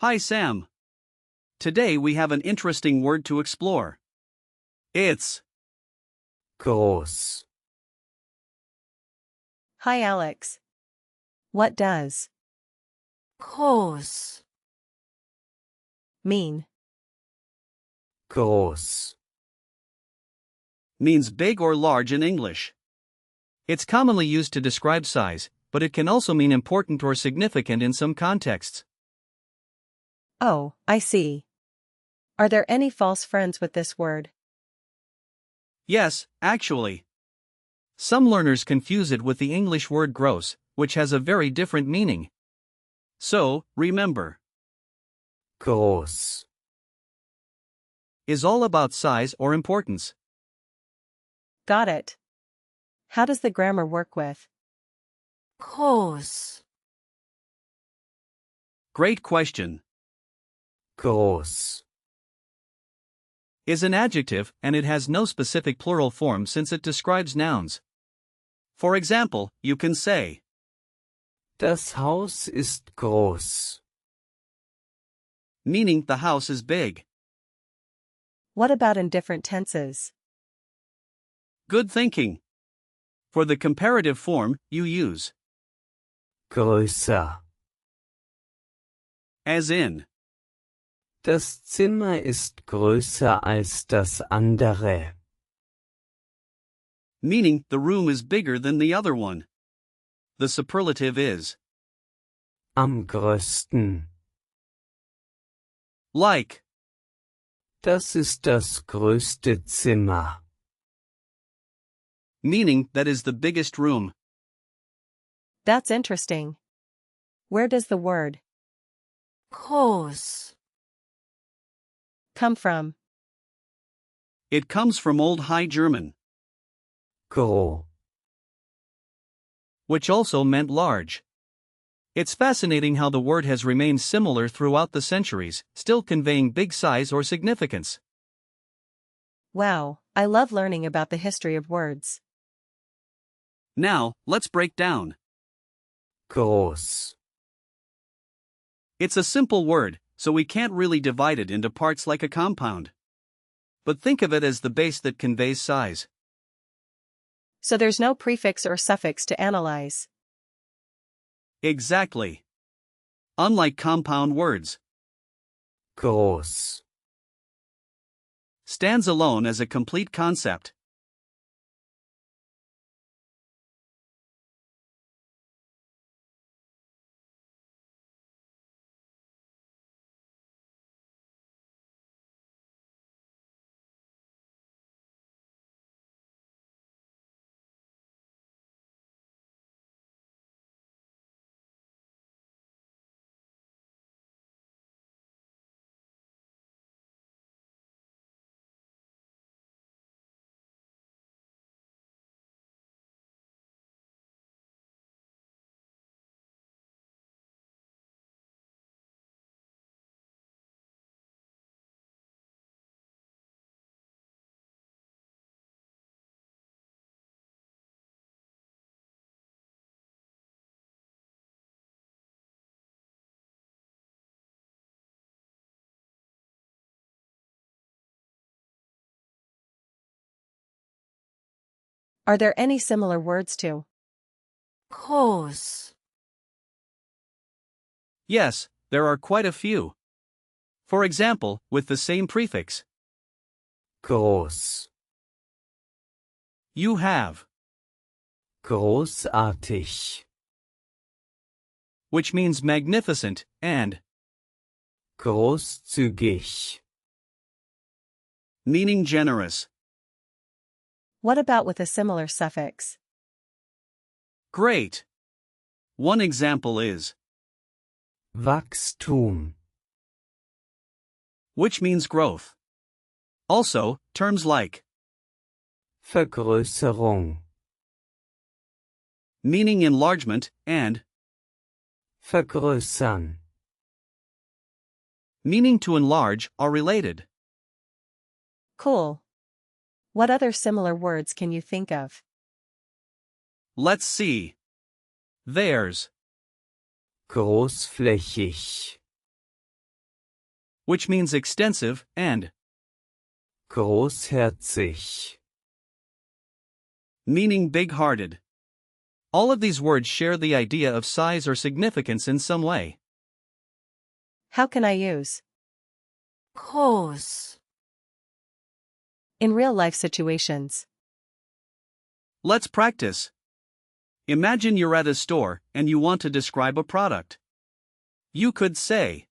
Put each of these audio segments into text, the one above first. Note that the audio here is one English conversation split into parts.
Hi Sam. Today we have an interesting word to explore. It's groß. Hi Alex. What does groß, mean? Groß. means big or large in English. It's commonly used to describe size, but it can also mean important or significant in some contexts. Oh, I see. Are there any false friends with this word? Yes, actually. Some learners confuse it with the English word gross, which has a very different meaning. So, remember, Groß. is all about size or importance. Got it. How does the grammar work with groß, Great question. Groß. Is an adjective and it has no specific plural form since it describes nouns. For example, you can say, Das Haus ist groß. meaning the house is big. What about in different tenses? Good thinking. For the comparative form, you use Größer. as in, Das Zimmer ist größer als das andere. meaning the room is bigger than the other one. The superlative is Am größten. like, Das ist das größte Zimmer. meaning that is the biggest room. That's interesting. Where does the word groß, come from? It comes from Old High German, Gro. which also meant large. It's fascinating how the word has remained similar throughout the centuries, still conveying big size or significance. Wow, I love learning about the history of words. Now, let's break down. Groß. It's a simple word, so we can't really divide it into parts like a compound. But think of it as the base that conveys size. So there's no prefix or suffix to analyze. Exactly. Unlike compound words, Groß. stands alone as a complete concept. Are there any similar words to groß, Yes, there are quite a few. For example, with the same prefix, Groß. you have, Großartig. which means magnificent, and Großzügig. meaning generous. what about with a similar suffix? Great. One example is, Wachstum. which means growth. Also, terms like, Vergrößerung. meaning enlargement, and Vergrößern. meaning to enlarge are related. Cool. What other similar words can you think of? Let's see. There's Großflächig. which means extensive, and großherzig, meaning big-hearted. All of these words share the idea of size or significance in some way. How can I use groß, in real-life situations? Let's practice. Imagine you're at a store and you want to describe a product. You could say,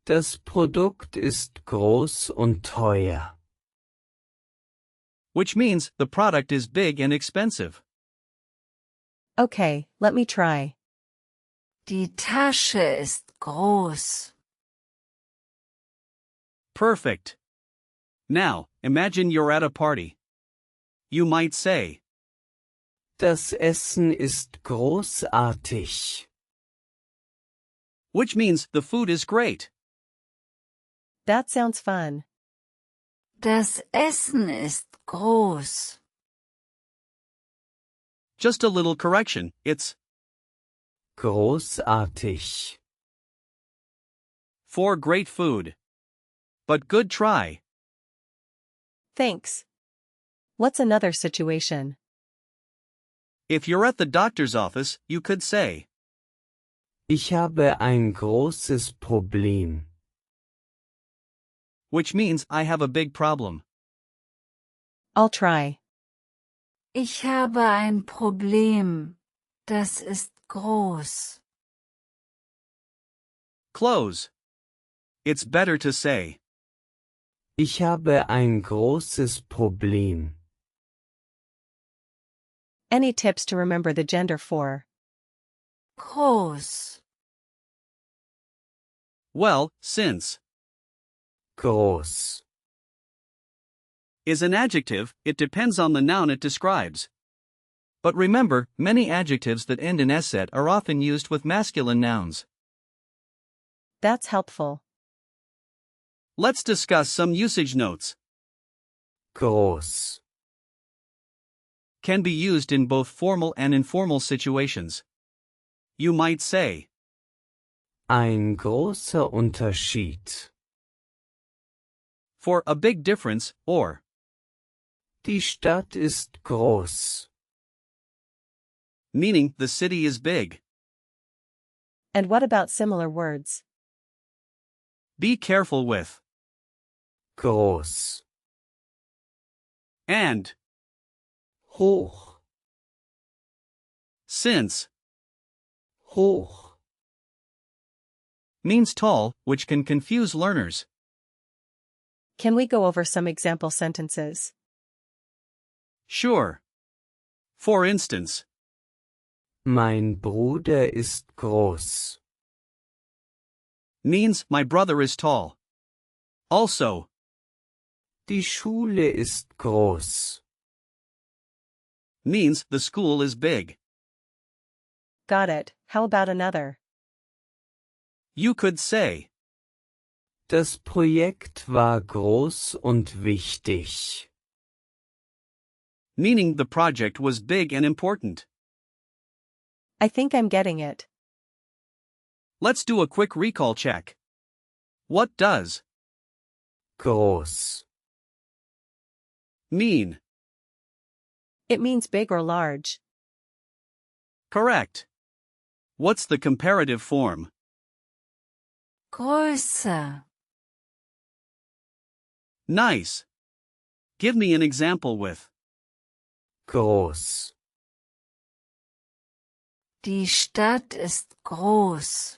das Produkt ist groß und teuer. which means the product is big and expensive. Okay, let me try. die Tasche ist groß, Perfect. Now, imagine you're at a party. You might say, Das Essen ist großartig. which means the food is great. That sounds fun. das Essen ist groß, Just a little correction, it's Großartig. for great food. But good try. Thanks. What's another situation? If you're at the doctor's office, you could say, Ich habe ein großes Problem. which means I have a big problem. I'll try. ich habe ein Problem, das ist groß, Close. It's better to say, Ich habe ein großes Problem. Any tips to remember the gender for groß, well, since Groß. is an adjective, it depends on the noun it describes. But remember, many adjectives that end in s are often used with masculine nouns. That's helpful. Let's discuss some usage notes. Groß. Can be used in both formal and informal situations. You might say, Ein großer Unterschied. for a big difference, or Die Stadt ist groß. meaning the city is big. And what about similar words? Be careful with Groß. and Hoch. since Hoch. means tall, which can confuse learners. Can we go over some example sentences? Sure. For instance, Mein Bruder ist groß. means my brother is tall. Also, Die Schule ist groß. means the school is big. Got it. How about another? You could say, Das Projekt war groß und wichtig. meaning the project was big and important. I think I'm getting it. Let's do a quick recall check. What does Groß. mean? It means big or large. Correct. What's the comparative form? größer, Nice. Give me an example with Groß. die Stadt ist groß,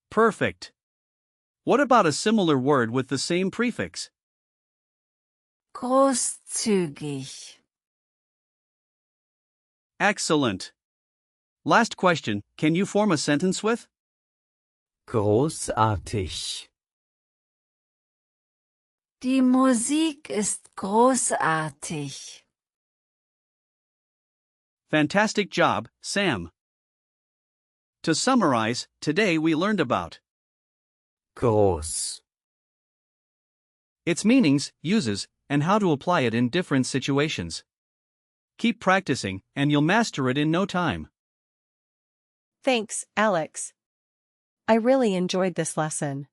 perfect. What about a similar word with the same prefix? großzügig, Excellent. Last question, can you form a sentence with Großartig. die Musik ist großartig. fantastic job, Sam? To summarize, today we learned about Groß. its meanings, uses, and how to apply it in different situations. Keep practicing, and you'll master it in no time. Thanks, Alex. I really enjoyed this lesson.